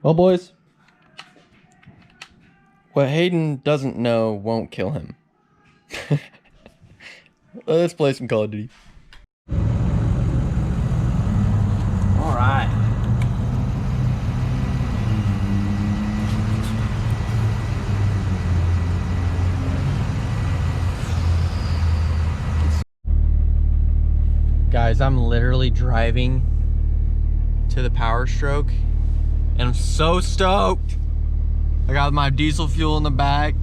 Well, boys, what Hayden doesn't know won't kill him. Let's play some Call of Duty. All right. Guys, I'm literally driving to the Powerstroke, and I'm so stoked. I got my diesel fuel in the back,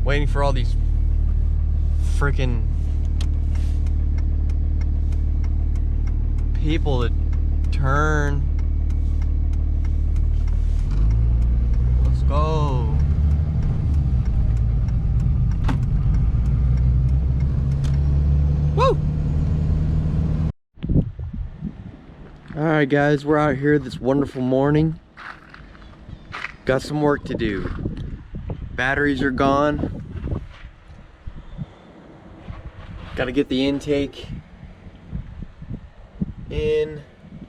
waiting for all these freaking people to turn. Let's go. Woo! Alright guys, we're out here this wonderful morning. Got some work to do. Batteries are gone. Got to get the intake in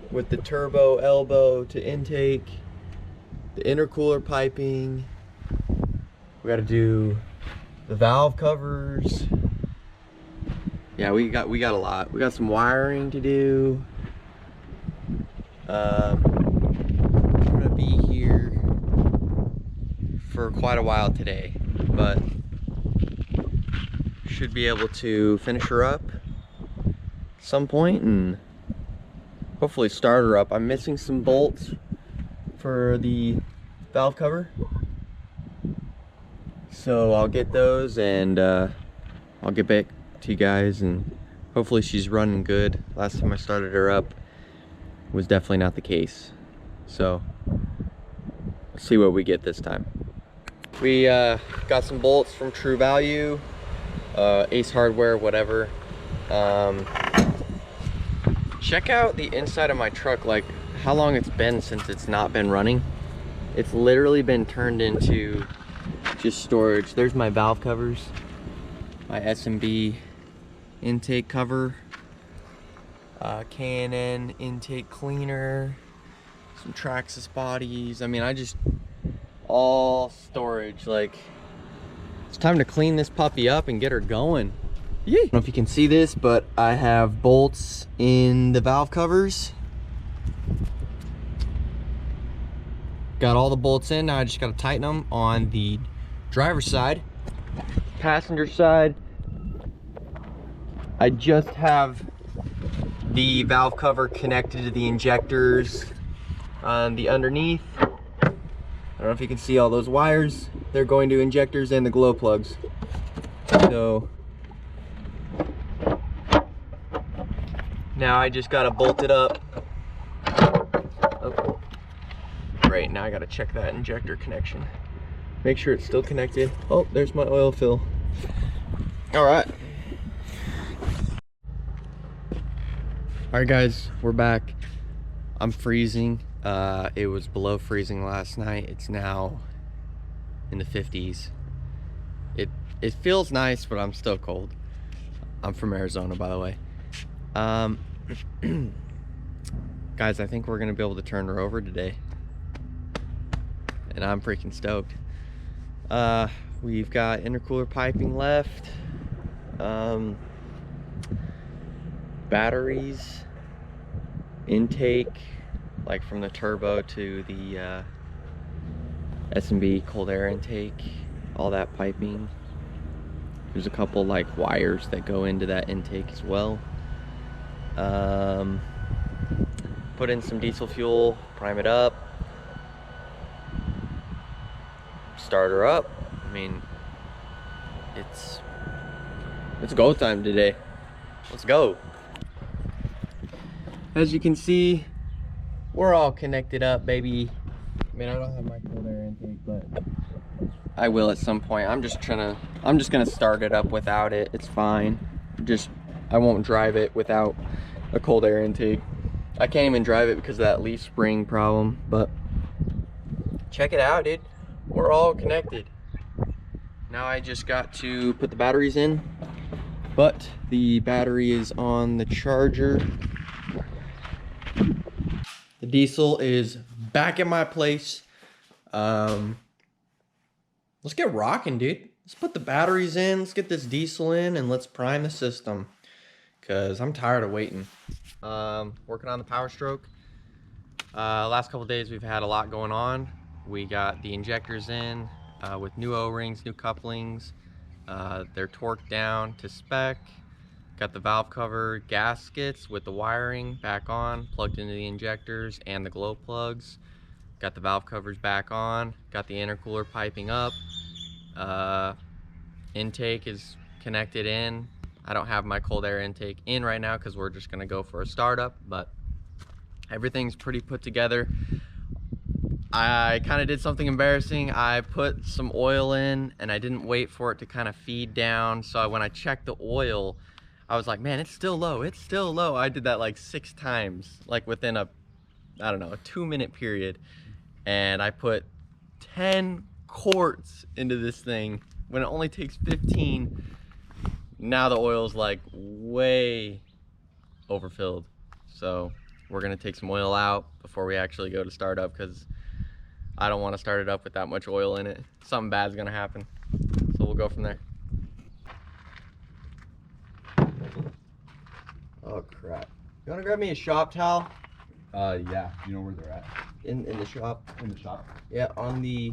with the turbo elbow to intake, the intercooler piping. We got to do the valve covers. Yeah, we got a lot. We got some wiring to do. I'm gonna be here for quite a while today, but should be able to finish her up at some point and hopefully start her up. I'm missing some bolts for the valve cover, so I'll get those and I'll get back to you guys, and hopefully she's running good. Last time I started her up was definitely not the case, so let's see what we get this time. We got some bolts from True Value, Ace Hardware, whatever. Check out the inside of my truck, like how long it's been since it's not been running. It's literally been turned into just storage. There's my valve covers, my S&B intake cover, K&N intake cleaner, some Traxxas bodies. I mean, all storage. Like, it's time to clean this puppy up and get her going. Yeah. I don't know if you can see this, but I have bolts in the valve covers. Got all the bolts in. Now I just got to tighten them on the driver's side. Passenger side, I just have the valve cover connected to the injectors on the underneath. I don't know if you can see all those wires. They're going to injectors and the glow plugs. So now I just gotta bolt it up. Oh, great, now I gotta check that injector connection. Make sure it's still connected. Oh, there's my oil fill. All right. All right guys, we're back. I'm freezing. It was below freezing last night. It's now in the 50s. It feels nice, but I'm still cold. I'm from Arizona, by the way. Guys, I think we're gonna be able to turn her over today, and I'm freaking stoked. We've got intercooler piping left, batteries, intake, like from the turbo to the S&B cold air intake, all that piping. There's a couple like wires that go into that intake as well. Put in some diesel fuel, prime it up, start her up. I mean, it's go time today. Let's go. As you can see, we're all connected up, baby. I mean, I don't have my cold air intake, but I will at some point. I'm just gonna start it up without it. It's fine. I won't drive it without a cold air intake. I can't even drive it because of that leaf spring problem, but check it out, dude. We're all connected. Now I just got to put the batteries in, but the battery is on the charger. The diesel is back at my place. Let's get rocking, dude. Let's put the batteries in. Let's get this diesel in and let's prime the system. Cause I'm tired of waiting. Working on the Powerstroke. Last couple days we've had a lot going on. We got the injectors in with new O-rings, new couplings. They're torqued down to spec. Got the valve cover gaskets with the wiring back on, plugged into the injectors and the glow plugs. Got the valve covers back on. Got the intercooler piping up. Intake is connected in. I don't have my cold air intake in right now because we're just gonna go for a startup, but everything's pretty put together. I kind of did something embarrassing. I put some oil in and I didn't wait for it to kind of feed down. So when I checked the oil, I was like, man, it's still low, it's still low. I did that like 6 times, like within a, I don't know, a 2-minute period. And I put 10 quarts into this thing when it only takes 15. Now the oil's like way overfilled. So we're gonna take some oil out before we actually go to start up because I don't want to start it up with that much oil in it. Something bad's gonna happen. So we'll go from there. Oh crap. You wanna grab me a shop towel? Yeah. You know where they're at? In the shop. In the shop? Yeah, on the...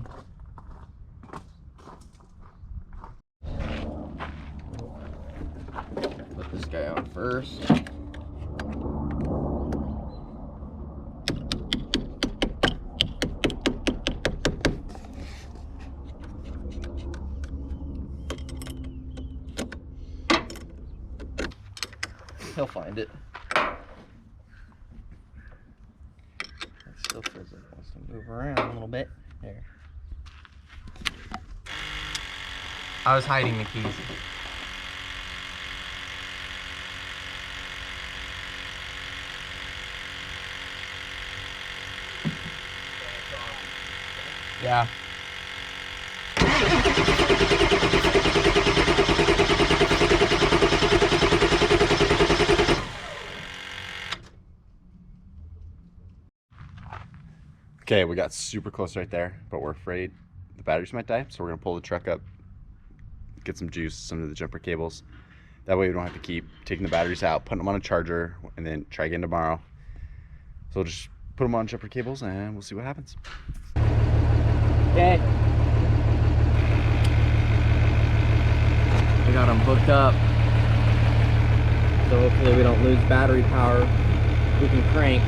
Put this guy on first. He'll find it. It still feels like it wants to move around a little bit. There. I was hiding the keys. Yeah. Okay, we got super close right there, but we're afraid the batteries might die, so we're gonna pull the truck up, get some juice, some of the jumper cables. That way we don't have to keep taking the batteries out, putting them on a charger, and then try again tomorrow. So we'll just put them on jumper cables and we'll see what happens. Okay. We got them hooked up. So hopefully we don't lose battery power. We can crank.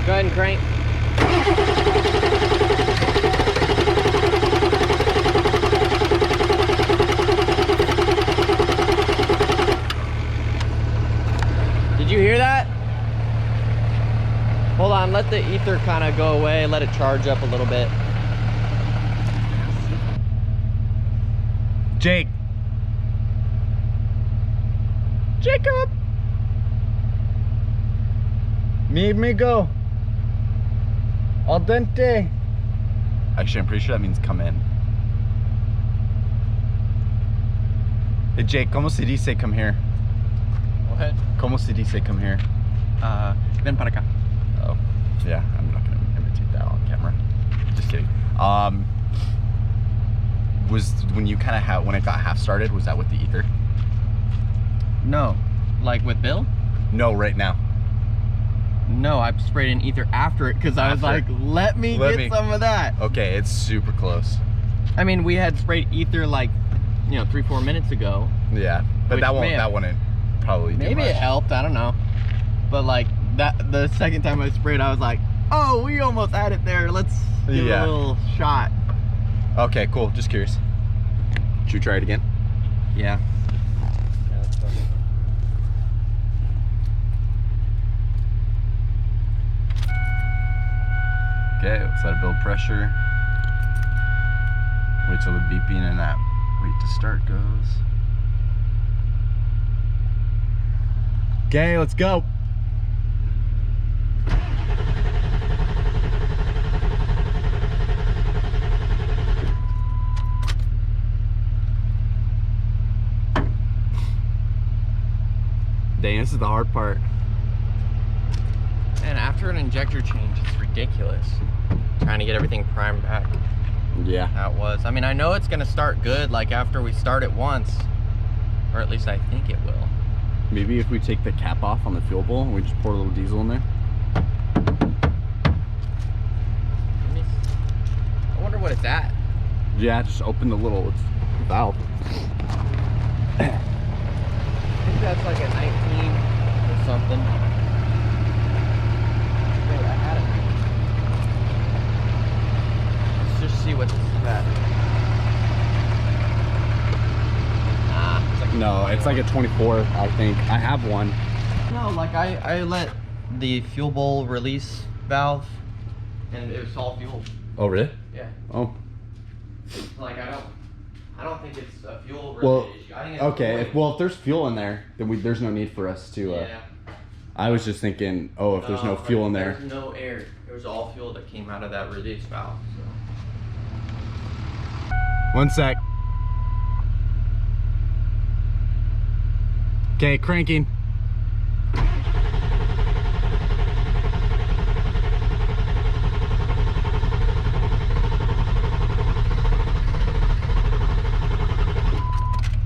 Go ahead and crank. Did you hear that? Hold on, let the ether kind of go away, let it charge up a little bit. Jake. Jacob. Mi amigo. Al dente. Actually, I'm pretty sure that means come in. Hey Jake, ¿cómo se dice come here? What? ¿Cómo se dice come here? Ven para acá. Oh, yeah, I'm not gonna imitate that on camera. Just kidding. Was when you kind of when it got half started, was that with the ether? No. Like with Bill? No, right now. No, I sprayed in ether after it because I was like, let me get some of that. Okay, it's super close. I mean, we had sprayed ether like, you know, 3-4 minutes ago. Yeah, but Which, that wouldn't probably do maybe much. it helped, I don't know. But like that, the second time I sprayed, I was like, oh, we almost had it there. Let's give it a little shot. Okay, cool. Just curious. Should we try it again? Yeah. Okay, let's let it build pressure. wait till the beeping and that wait to start goes. Okay, let's go. Dang, this is the hard part. And after an injector change, it's ridiculous. Trying to get everything primed back Yeah. how it was. I mean, I know it's gonna start good, like after we start it once, or at least I think it will. Maybe if we take the cap off on the fuel bowl and we just pour a little diesel in there. I wonder what it's at. Yeah, just open the little valve. I think that's like a 19 or something. Wait, I had it. Let's just see what this is at. It's like No, it's like a 24, I think. I have one. no, like I let the fuel bowl release valve, and it was all fuel. Oh, really? Yeah. Oh. Like I don't think it's a fuel Well, issue. I think it's okay. fluid. Well, if there's fuel in there, then there's no need for us to. Yeah. I was just thinking, oh, if there's no fuel in there. There's no air. There was all fuel that came out of that release valve. So. One sec. Okay, cranking.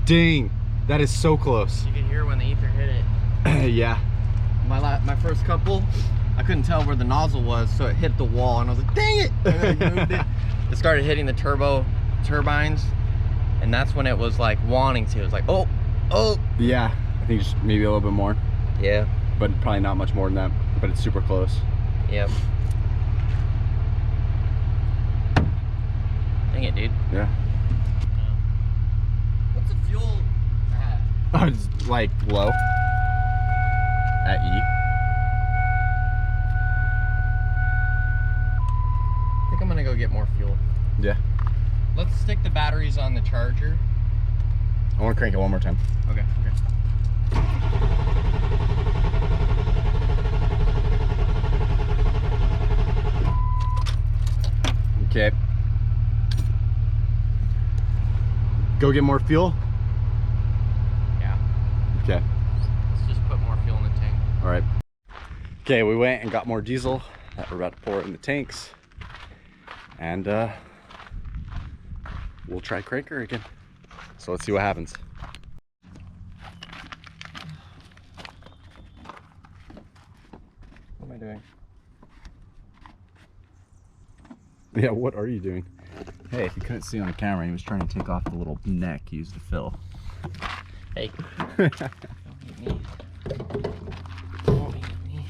Dang, that is so close. You can hear when the ether hit it. Yeah. My first couple, I couldn't tell where the nozzle was, so it hit the wall, and I was like, dang it! And I moved it. It started hitting the turbo turbines, and that's when it was like wanting to. It was like, oh, oh. Yeah, I think just maybe a little bit more, Yeah. but probably not much more than that. But it's super close. Yep. Dang it, dude. Yeah. What's the fuel at? Oh, it's like low at E. I think I'm gonna go get more fuel. Yeah. Let's stick the batteries on the charger. I want to crank it one more time. Okay. Okay. Go get more fuel. Yeah. Okay. Let's just put more fuel in the tank. All right. Okay, we went and got more diesel that we're about to pour in the tanks, and we'll try cranker again. So let's see what happens. What am I doing? Yeah, what are you doing? Hey, if you couldn't see on the camera, he was trying to take off the little neck he used to fill. Hey. Don't hit me. Don't hit me.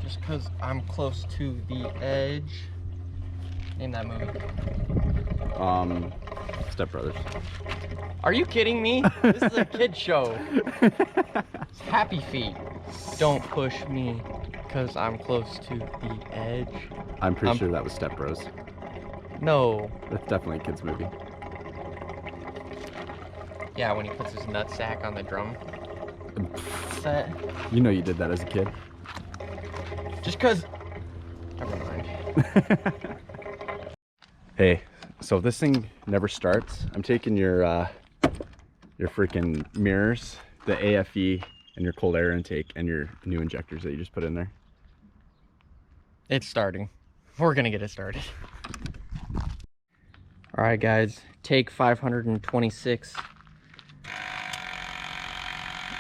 Just because I'm close to the edge. Name that movie. Step Brothers. Are you kidding me? This is a kid show. It's Happy Feet. Don't push me because I'm close to the edge. I'm pretty sure that was Step Bros. No. That's definitely a kid's movie. Yeah, when he puts his nutsack on the drum set. You know you did that as a kid. Just because. Never mind. Hey, so if this thing never starts, I'm taking your freaking mirrors, the AFE, and your cold air intake, and your new injectors that you just put in there. It's starting. We're gonna get it started. All right, guys, take 526.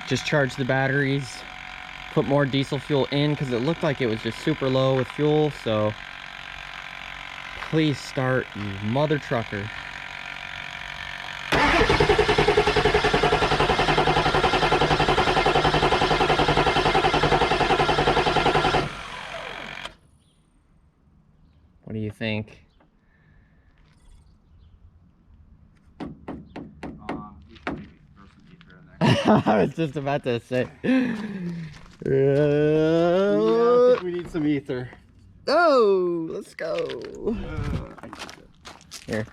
Just charge the batteries, put more diesel fuel in because it looked like it was just super low with fuel, so please start, you mother trucker. What do you think? I was just about to say. I think we need some ether. Oh, let's go. Here.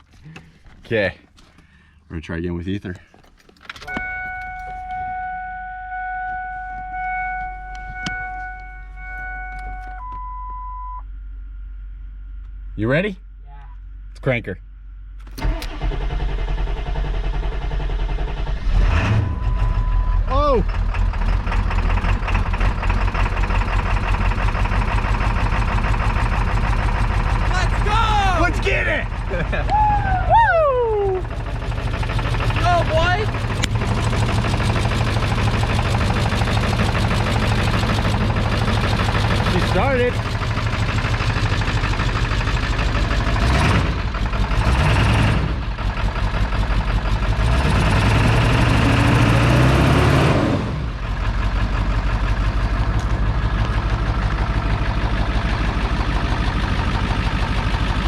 Okay. We're gonna try again with ether. You ready? Yeah. Let's crank her. Oh! Let's go! Let's get it! Woo! Go, boy! She started.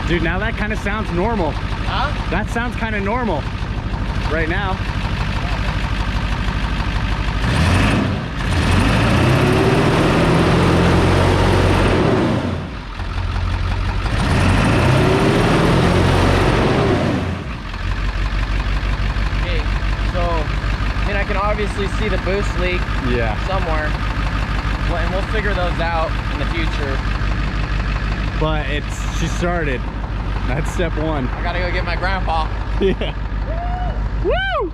Dude, now that kind of sounds normal. Huh? That sounds kind of normal right now. Okay, so, I mean, I can obviously see the boost leak Yeah. somewhere. Well, and we'll figure those out in the future. But she started. That's step one. I gotta go get my grandpa. Yeah. Woo!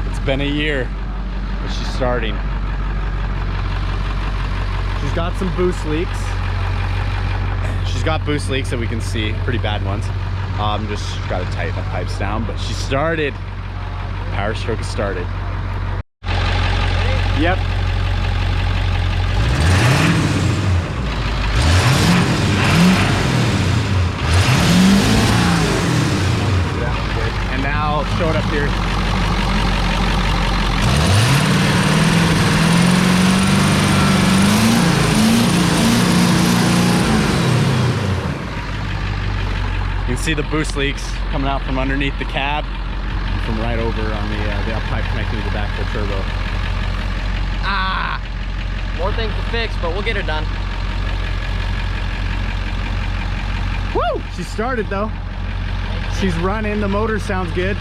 It's been a year, but she's starting. She's got some boost leaks. She's got boost leaks that we can see, pretty bad ones. Just gotta tighten the pipes down, but she started. Powerstroke has started. Yep. And now show it up here. You can see the boost leaks coming out from underneath the cab, and from right over on the pipe connecting to the back of the turbo. Ah! More things to fix, but we'll get her done. Woo! She started though. She's running, the motor sounds good.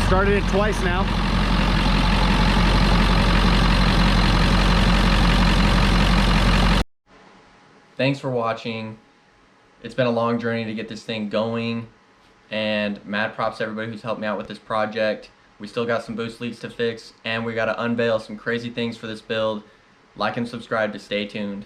Started it twice now. Thanks for watching. It's been a long journey to get this thing going, and mad props to everybody who's helped me out with this project. We still got some boost leaks to fix, and we got to unveil some crazy things for this build. Like and subscribe to stay tuned.